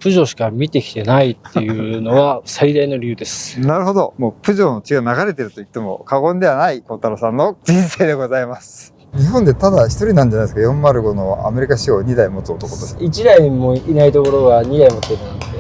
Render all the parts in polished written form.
プジョーしか見てきてないっていうのが最大の理由です。なるほど。もうプジョーの血が流れてると言っても過言ではない孝太郎さんの人生でございます。日本でただ一人なんじゃないですか。405のアメリカ仕様2台持つ男として。1台もいないところが2台持ってるなんて。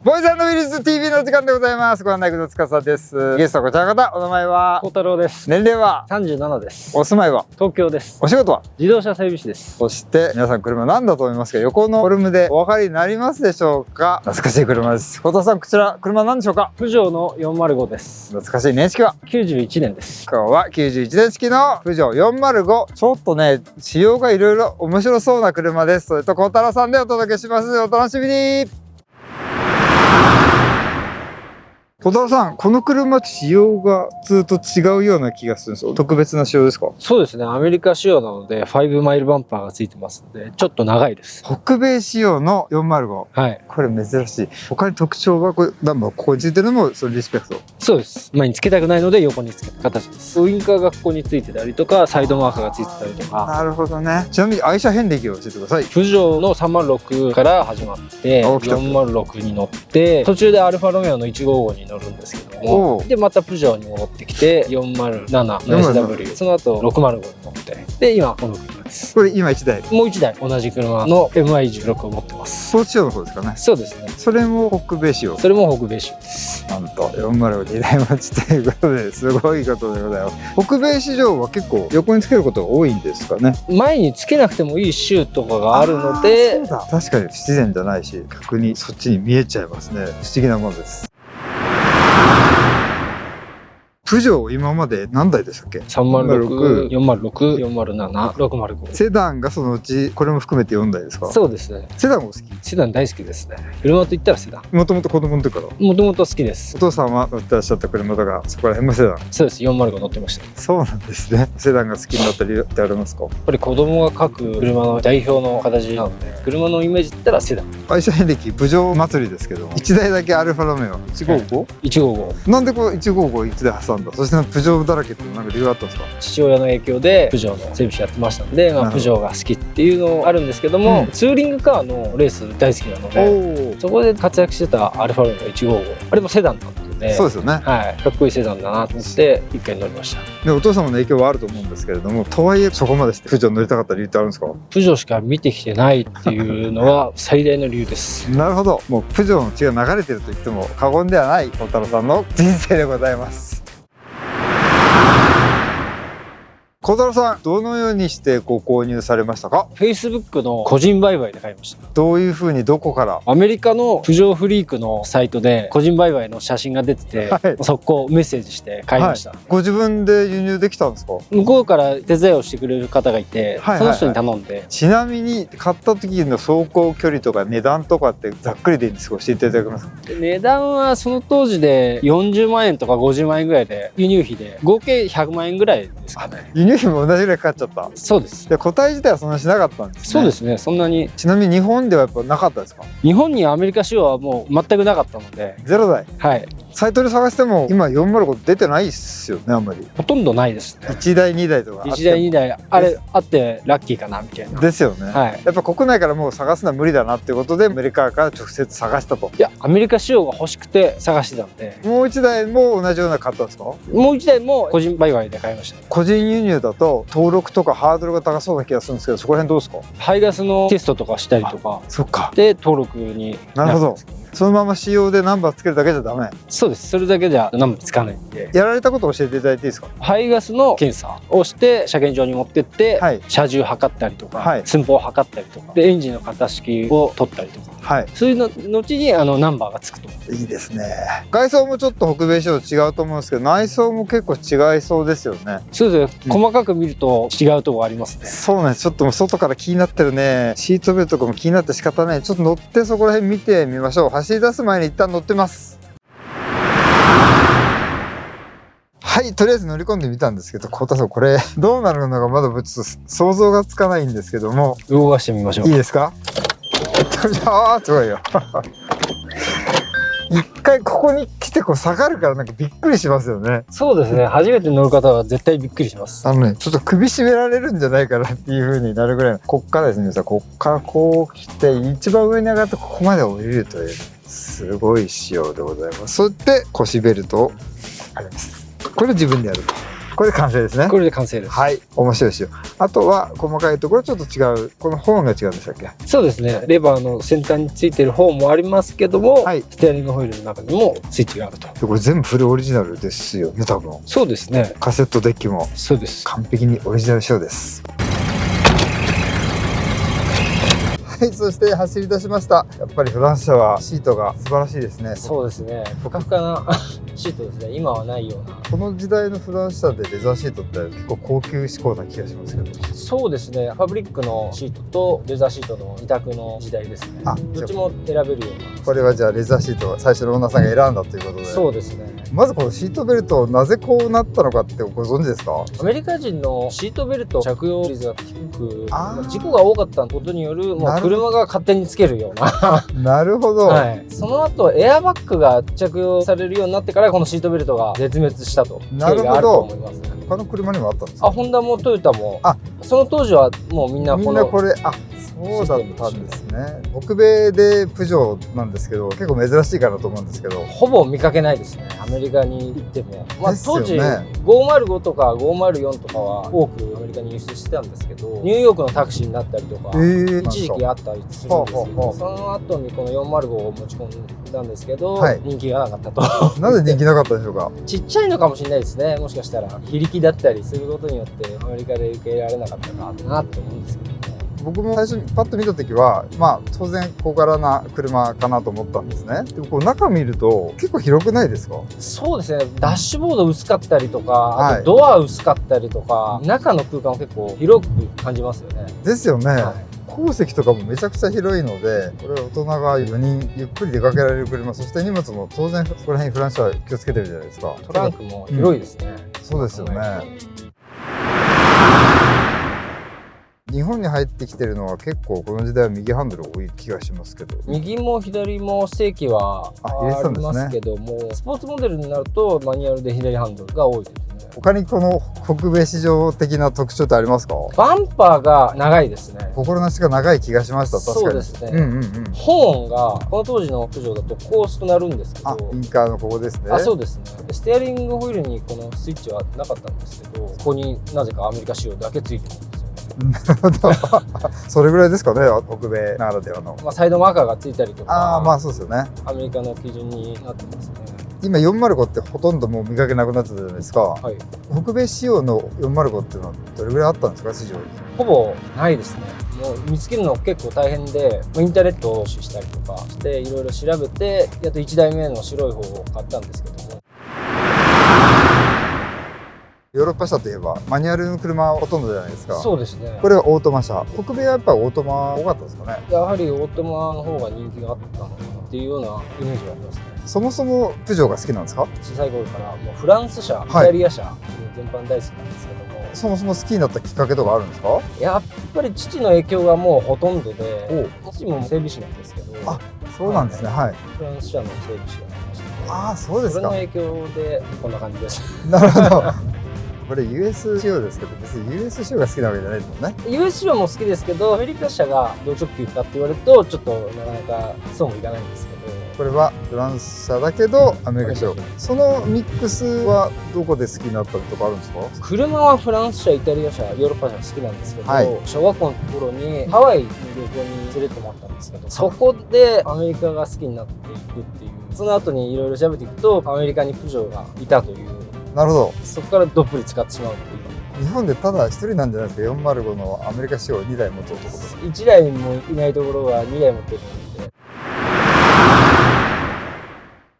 ボーイズ&ウィルズ TV の時間でございます。ご案内工藤司です。ゲストはこちらの方、お名前は孝太郎です。年齢は37です。お住まいは東京です。お仕事は自動車整備士です。そして皆さん車何だと思いますか。横のフォルムでお分かりになりますでしょうか。懐かしい車です。孝太郎さん、こちら車何でしょうか。プジョーの405です。懐かしい年式は91年です。今日は91年式のプジョー405。ちょっとね、仕様がいろいろ面白そうな車です。それと孝太郎さんでお届けします。お楽しみに。孝太郎さん、この車仕様が普通と違うような気がするんですよ。特別な仕様ですか。そうですね。アメリカ仕様なので5マイルバンパーがついてますので、ちょっと長いです。北米仕様の405。はい。これ珍しい。他に特徴はこれ、ここについてるのもそのリスペクト。そうです。前につけたくないので横につけた形です。ウインカーがここについてたりとか、サイドマークがついてたりとか。なるほどね。ちなみに愛車遍歴を教えてください。プジョーの306から始まって406に乗って、途中でアルファロメオの155に乗るんですけども、でまたプジョーに戻ってきて407の SW、その後605に乗って、で今この車です。これ今1台。もう1台同じ車の MI16 を持ってます。スポーツ仕様の方ですかね。そうですね。それも北米仕様。それも北米仕様です。なんと402台持ちということで、すごいことでございます。北米市場は結構横につけることが多いんですかね。前につけなくてもいいシューとかがあるので、そうだ、確かに不自然じゃないし、逆にそっちに見えちゃいますね。不思議なものです。プジョー今まで何台でしたっけ。306、406、407、605。セダンがそのうちこれも含めて4台ですか。そうですね。セダンも好き。セダン大好きですね。車といったらセダン。もともと子供の時から。もともと好きです。お父さんは乗ってらっしゃった車とか、そこら辺もセダン。そうです。405乗ってました。そうなんですね。セダンが好きになった理由ってありますか。やっぱり子供が描く車の代表の形なので、車のイメージって言ったらセダン。愛車遍歴プジョー祭りですけど、1台だけアルファロメオ 155？155。なんでこの155台挟んだ。そしてプジョーだらけってなんか理由あったんですか。父親の影響でプジョーの整備士やってましたんで、プジョーが好きっていうのあるんですけども、ツーリングカーのレース大好きなので、そこで活躍してたアルファロメオ155、あれもセダンなんで、そうですよね。はい、かっこいいセダンだなと思って一回乗りました。でお父様の影響はあると思うんですけれども、とはいえそこまでしてプジョー乗りたかった理由ってあるんですか。プジョーしか見てきてないっていうのが最大の理由です。なるほど。もうプジョーの血が流れてると言っても過言ではない孝太郎さんの人生でございます。孝太郎さん、どのようにしてご購入されましたか。 Facebook の個人売買で買いました。どういうふうに、どこから。アメリカのプジョーフリークのサイトで個人売買の写真が出てて、はい、速攻メッセージして買いました、はい、ご自分で輸入できたんですか。向こうから手伝いをしてくれる方がいて、その人に頼んで。ちなみに買った時の走行距離とか値段とかってざっくりでいいんですが教えていただけますか。値段はその当時で40万円とか50万円ぐらいで、輸入費で合計100万円ぐらいですかね。輸入費も同じぐらいかかっちゃった。そうです。で個体自体はそんなしなかったんですね。そうですね。そんなに。ちなみに日本ではやっぱなかったですか。日本にアメリカ仕様はもう全くなかったので。0台。はい。サイトで探しても今405出てないっすよね。あんまりほとんだないですね。1台2台とか1台2台あれあってラッキーかなみたいな。ですよね、はい、やっぱ国内からもう探すのは無理だなっていうことでアメリカから直接探したと。いやアメリカ仕様が欲しくて探してたんで。もう1台も同じような買ったんですか。もう1台も個人売買で買いました。個人輸入だと登録とかハードルが高そうな気がするんですけど、そこら辺どうですか。排ガスのテストとかしたりとか。そっか。で登録になるほど。そのまま仕様でナンバーつけるだけじゃダメ。そうです。それだけじゃナンバーつかないんで。やられたことを教えていただいていいですか。排ガスの検査をして車検場に持ってって、はい、車重測ったりとか、はい、寸法を測ったりとかでエンジンの型式を取ったりとか、はい、そういうの後にナンバーがつくと。いいですね。外装もちょっと北米仕様違うと思うんですけど、内装も結構違いそうですよね。そうですね、細かく見ると違うところありますね。そうなんです。ちょっともう外から気になってるね。シートベルトとかも気になって仕方ない。ちょっと乗ってそこら辺見てみましょう。走り出す前に一旦乗ってます。はい、とりあえず乗り込んでみたんですけど、孝太さんこれどうなるのかまだちょっと想像がつかないんですけども、動かしてみましょう。いいですか。あーすごいよ。一回ここに来てこう下がるからなんかびっくりしますよね。そうですね。初めて乗る方は絶対びっくりします。ちょっと首絞められるんじゃないかなっていう風になるぐらいの。こっからですね、こっからこう来て、一番上に上がってここまで降りるという、すごい仕様でございます。そして腰ベルトをあります。これ自分でやると。これで完成ですね。これで完成です。はい。面白い仕様。あとは細かいところちょっと違う。このホーンが違うんでしたっけ？そうですね。レバーの先端についてる方もありますけども、はい、ステアリングホイールの中にもスイッチがあると。これ全部フルオリジナルですよね、多分。そうですね。カセットデッキも。そうです。完璧にオリジナル仕様です。はい、そして走り出しました。やっぱりフランス車はシートが素晴らしいですね。そうですね。ふかふかなシートですね。今はないような。この時代のフランス車でレザーシートって結構高級志向な気がしますけど。そうですね。ファブリックのシートとレザーシートの二択の時代ですね。どっちも選べるような。これはじゃあレザーシートを最初のオーナーさんが選んだということで。そうですね。まずこのシートベルトなぜこうなったのかってご存知ですか？アメリカ人のシートベルト着用率が低く、事故が多かったことによるもう車が勝手につけるようななるほど、はい、その後エアバッグが着用されるようになってからこのシートベルトが絶滅したと経緯があると思います。他の車にもあったんですか？ホンダもトヨタも、その当時はもうみんなこれそうだったんですね。北米でプジョーなんですけど、結構珍しいかなと思うんですけど、ほぼ見かけないですね。アメリカに行っても、当時ね、505とか504とかは多くアメリカに輸出してたんですけど、ニューヨークのタクシーになったりとか、一時期あったりするんですけど、その後にこの405を持ち込んだんですけど、人気がなかったと。なぜ人気なかったでしょうか？ちっちゃいのかもしれないですね。もしかしたら非力だったりすることによってアメリカで受け入れられなかったかなって思うんですけどね。僕も最初にパッと見た時は当然小柄な車かなと思ったんですね。でもこう中見ると結構広くないですか？そうですね。ダッシュボード薄かったりとか、あとドア薄かったりとか、中の空間を結構広く感じますよね。ですよね。後席とかもめちゃくちゃ広いので、これ大人が4人ゆっくり出かけられる車、そして荷物も当然そこら辺フランスは気をつけてるじゃないですか。トランクも広いですね。そうですよね。日本に入ってきてるのは結構この時代は右ハンドル多い気がしますけど、右も左も正規はありますけども、スポーツモデルになるとマニュアルで左ハンドルが多いですね。他にこの北米市場的な特徴ってありますか？バンパーが長いですね。心なしが長い気がしました。確かにそうですね。ホーンがこの当時のプジョーだとコースとなるんですけど、ウインカーのここですね。そうですね。ステアリングホイールにこのスイッチはなかったんですけど、ここになぜかアメリカ仕様だけついてるんですよ。なるほど。それぐらいですかね、北米ならではの。サイドマーカーがついたりとか、そうですよね。アメリカの基準になってますね。今405ってほとんどもう見かけなくなったじゃないですか。はい。北米仕様の405っていうのはどれぐらいあったんですか、市場に？ほぼないですね。もう見つけるの結構大変で、インターネットを駆使したりとかしていろいろ調べて、やっと1台目の白い方を買ったんですけども。ヨーロッパ車といえばマニュアルの車はほとんどじゃないですか。そうですね。これはオートマ車。北米はやっぱりオートマ多かったですかね。やはりオートマの方が人気があったのかなっていうようなイメージがありますね。そもそもプジョーが好きなんですか？小さい頃からもうフランス車、イタリア車全般大好きなんですけども。そもそも好きになったきっかけとかあるんですか？やっぱり父の影響がもうほとんどで、父も整備士なんですけど。そうなんですね。はい。フランス車の整備士がありました。そうですか。それの影響でこんな感じです。なるほど。これ US 仕様ですけど、別に US 仕様が好きなわけじゃないですもんね。US 仕様も好きですけど、アメリカ車が同直球かって言われるとちょっとなかなかそうもいかないんですけど、これはフランス車だけどアメリカ仕様。そのミックスはどこで好きになったとかあるんですか？車はフランス車、イタリア車、ヨーロッパ車好きなんですけど、小学校の頃にハワイに旅行に連れてもらったんですけど、そこでアメリカが好きになっていくっていう、その後にいろいろ調べていくとアメリカにプジョーがいたという。なるほど。そこからどっぷり使ってしまうっていう。日本でただ一人なんじゃないですか、405のアメリカ仕様2台持つ男と。1台もいないところが2台持ってるので。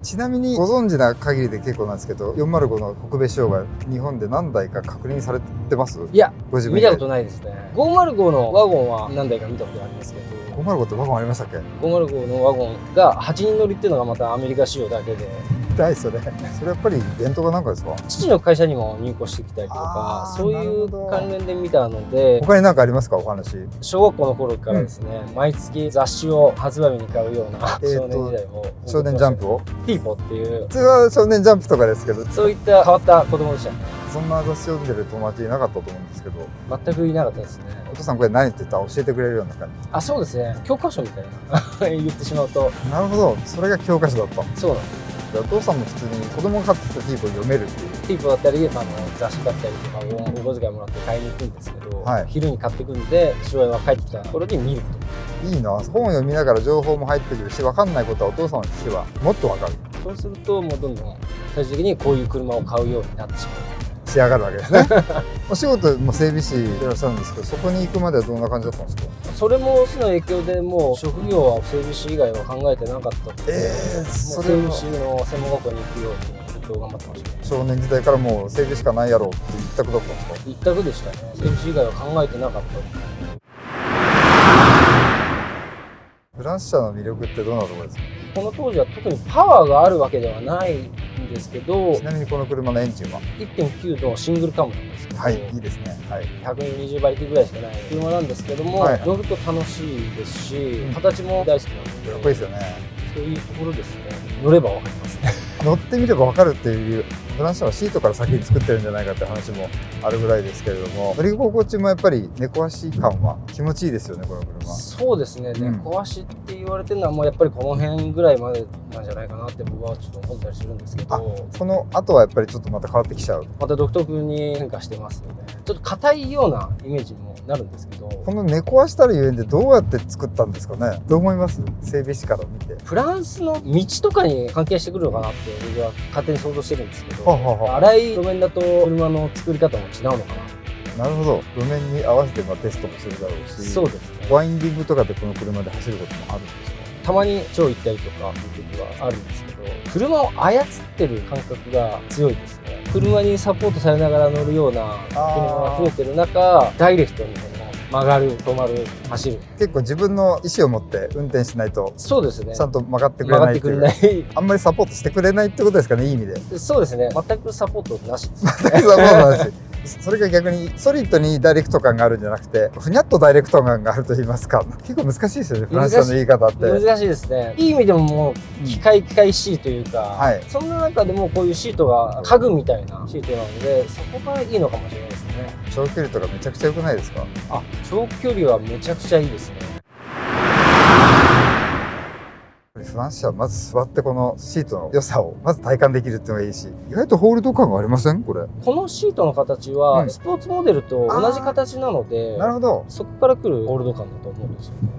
ちなみにご存知な限りで結構なんですけど、405の北米仕様が日本で何台か確認されてます？いや、見たことないですね。505のワゴンは何台か見たことありますけど。505ってワゴンありましたっけ？ 505のワゴンが8人乗りっていうのがまたアメリカ仕様だけで。ないそれやっぱり伝統かなんかですか？父の会社にも入庫してきたりとか、そういう関連で見たので。他に何かありますか、お話？小学校の頃からですね、毎月雑誌を発売日に買うような少年時代を、少年ジャンプをティーポっていう、普通は少年ジャンプとかですけど、そういった変わった子供でしたね。そんな雑誌読んでる友達いなかったと思うんですけど、全くいなかったですね。お父さんこれ何って言ったら教えてくれるような感じ？あ、そうですね、教科書みたいな言ってしまうと。なるほど、それが教科書だった。そうなんです。お父さんも普通に子供が買ってきたティーポを読めるっていう。ティーポだったり、雑誌だったりとかをお小遣いもらって買いに行くんですけど、はい、昼に買ってくんで父親が帰ってきた頃に見ると。いいな、本を読みながら情報も入ってくるし、分かんないことはお父さんの父はもっと分かる。そうするともうどんどん最終的にこういう車を買うようになってしまう。仕上がるわけですねお仕事も整備士でいらっしゃるんですけど、そこに行くまではどんな感じだったんですか？それも父の影響で、もう職業は整備士以外は考えてなかったので、それ整備士の専門学校に行くようにずっと頑張ってましたね。少年時代からもう整備しかないやろうって一択だったんですか？一択でしたね。整備士以外は考えてなかった。フランス車の魅力ってどんなところですか？この当時は特にパワーがあるわけではないんですけど、ちなみにこの車のエンジンは 1.9 のシングルカムなんですけど、はい、いいですね。はい、120馬力ぐらいしかない車なんですけども、はいはい、乗ると楽しいですし、形も大好きなんで、かっこいいですよね。そういうところですね。乗ればわかりますね。乗ってみれば分かるっていう、フランス車はシートから先に作ってるんじゃないかって話もあるぐらいですけれども、乗り心地もやっぱり猫足感は気持ちいいですよね、この車。そうですね、猫足って言われてるのはもうやっぱりこの辺ぐらいまでなんじゃないかなって僕はちょっと思ったりするんですけど、その後はやっぱりちょっとまた変わってきちゃう。また独特に変化してますので、ちょっと硬いようなイメージにもなるんですけど、この猫足たるゆえんでどうやって作ったんですかね？どう思います？整備士から見て。フランスの道とかに関係してくるのかなって僕は勝手に想像してるんですけど、荒い路面だと車の作り方も違うのかな。なるほど。路面に合わせてテストもするだろうし、そうですね。ワインディングとかでこの車で走ることもあるんですか？たまに超行ったりとかいう時はあるんですけど、車を操ってる感覚が強いですね。車にサポートされながら乗るような車が増えてる中、ダイレクトに曲がる、止まる、走る。結構自分の意思を持って運転しないと、そうですね。ちゃんと曲がってくれないっていう。あんまりサポートしてくれないってことですかね、いい意味で。そうですね。全くサポートなしです、ね。全くサポートなし。それが逆にソリッドにダイレクト感があるんじゃなくて、ふにゃっとダイレクト感があると言いますか、結構難しいですよね、フランス語の言い方って。難しいですね。いい意味でももう機械しいというか、そんな中でもこういうシートが家具みたいなシートなので、そこがいいのかもしれないですね。長距離とかめちゃくちゃ良くないですか？長距離はめちゃくちゃいいですね。フランス車はまず座ってこのシートの良さをまず体感できるっていうのがいいし、意外とホールド感がありません？これ。このシートの形はスポーツモデルと同じ形なので、なるほど。そこから来るホールド感だと思うんですよね。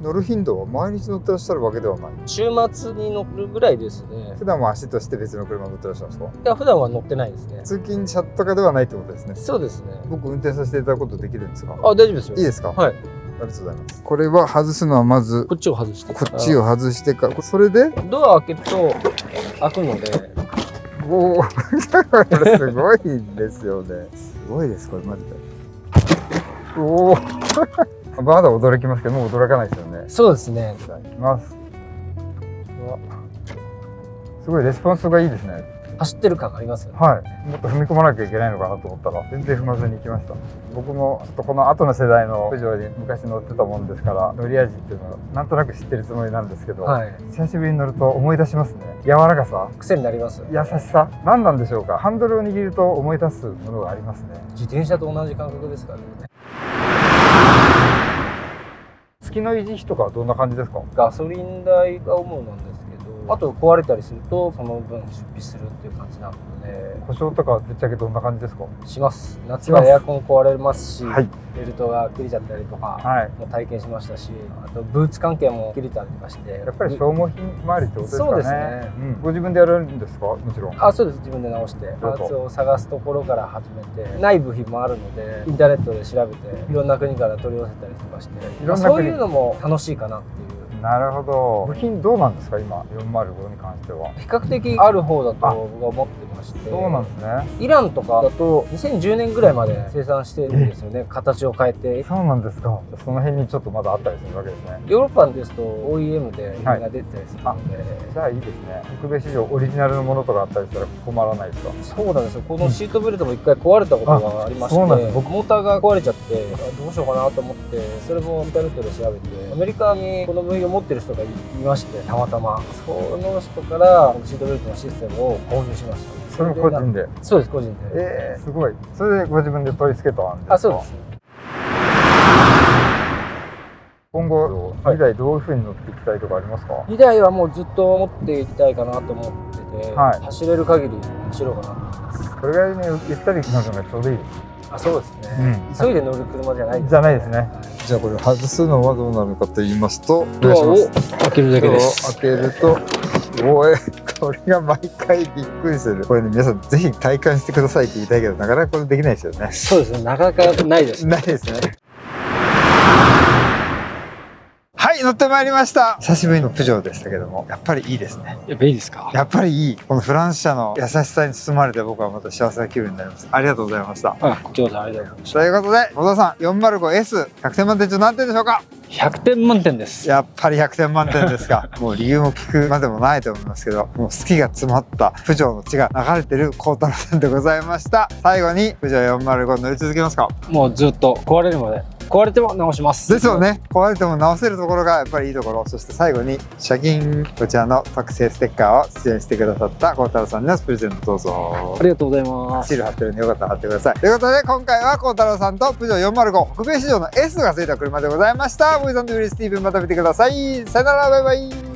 乗る頻度は毎日乗ってらっしゃるわけではない？週末に乗るぐらいですね。普段は足として別の車乗ってらっしゃるんですか？いや、普段は乗ってないですね。通勤車とかではないってことですね。そうですね。僕運転させていただくことできるんですか？大丈夫ですよ。いいですか？はい。ありがとうございます。これは外すのはまずこっちを外してこっちを外してから、それでドア開けると開くので、おおこれすごいんですよね。すごいですこれマジで。おおまだ驚きますけど、もう驚かないですよね。そうですね。じゃあ行きます。すごいレスポンスがいいですね。走ってる感がありますよね。はい。もっと踏み込まなきゃいけないのかなと思ったら全然踏まずに行きました。僕もちょっとこの後の世代のプジョーに昔乗ってたもんですから、乗り味っていうのはなんとなく知ってるつもりなんですけど、久しぶりに乗ると思い出しますね。柔らかさ、癖になりますよね。優しさ、何なんでしょうか。ハンドルを握ると思い出すものがありますね。自転車と同じ感覚ですからね。月の維持費とかはどんな感じですか？ガソリン代が主なんですけど、あと壊れたりするとその分出費するっていう感じなので。故障とかぶっちゃけどんな感じですか？します。夏はエアコン壊れますし、はい、ベルトが切れちゃったりとかも体験しましたし、あとブーツ関係も切れたりとかして、やっぱり消耗品周りってことですかね。そうですね。ご自分でやるんですか？もちろん。そうです。自分で直してパーツを探すところから始めて、ない部品もあるのでインターネットで調べていろんな国から取り寄せたりとかして、そういうのも楽しいかなっていう。なるほど。部品どうなんですか今405に関しては？比較的ある方だと僕は思ってままして、そうなんですね。イランとかだと2010年ぐらいまで生産してるんですよね。形を変えて。そうなんですか。その辺にちょっとまだあったりするわけですね。ヨーロッパですと OEM でみんな出てたりするので、じゃあいいですね。北米市場オリジナルのものとかあったりしたら困らないですか？そうなんですよ。このシートベルトも一回壊れたことがありまして、そうなんです。僕モーターが壊れちゃってどうしようかなと思って、それもインターネットで調べて、アメリカにこの部品を持ってる人がいまして、たまたまその人からシートベルトのシステムを購入しました。それも個人で？そうです、個人で。すごい。それでご自分で取り付けたんですか？あ、そうです。今後2台どういう風に乗っていきたいとかありますか？2台はもうずっと持っていきたいかなと思ってて、はい、走れる限り走ろうかなと思います。それぐらいね、ゆったり乗るのがちょうどいいです。あ、そうですね。急いで乗る車じゃないですね。じゃないですね。じゃあこれ外すのはどうなるかと言いますと、ドアを開けるだけです。開けると、これが毎回びっくりする。これね、皆さんぜひ体感してくださいって言いたいけど、なかなかこれできないですよね。そうですね。なかなかないです。ないですね。はい、乗ってまいりました。久しぶりのプジョーでしたけども、やっぱりいいですね。やっぱいいですか？やっぱりいい。このフランス車の優しさに包まれて僕はまた幸せな気分になります。ありがとうございました。あ、こちらこそありがとうございました。ということで、小田さん、405S、100点満点中何点でしょうか？100点満点です。やっぱり100点満点ですか。もう理由も聞くまでもないと思いますけど、もう好きが詰まったプジョーの血が流れてる孝太郎さんでございました。最後にプジョー405乗り続けますか？もうずっと壊れるまで。壊れても直します。ですよね。壊れても直せるところがやっぱりいいところ。そして最後にシャキン、こちらの特製ステッカーを出演してくださった孝太郎さんにはプレゼントどうぞ。ありがとうございます。シール貼ってるんでよかったら貼ってください。ということで今回は孝太郎さんとプジョー405北米市場の S がついた車でございました。ボイさんとウリスティーブンまた見てください。さよなら、バイバイ。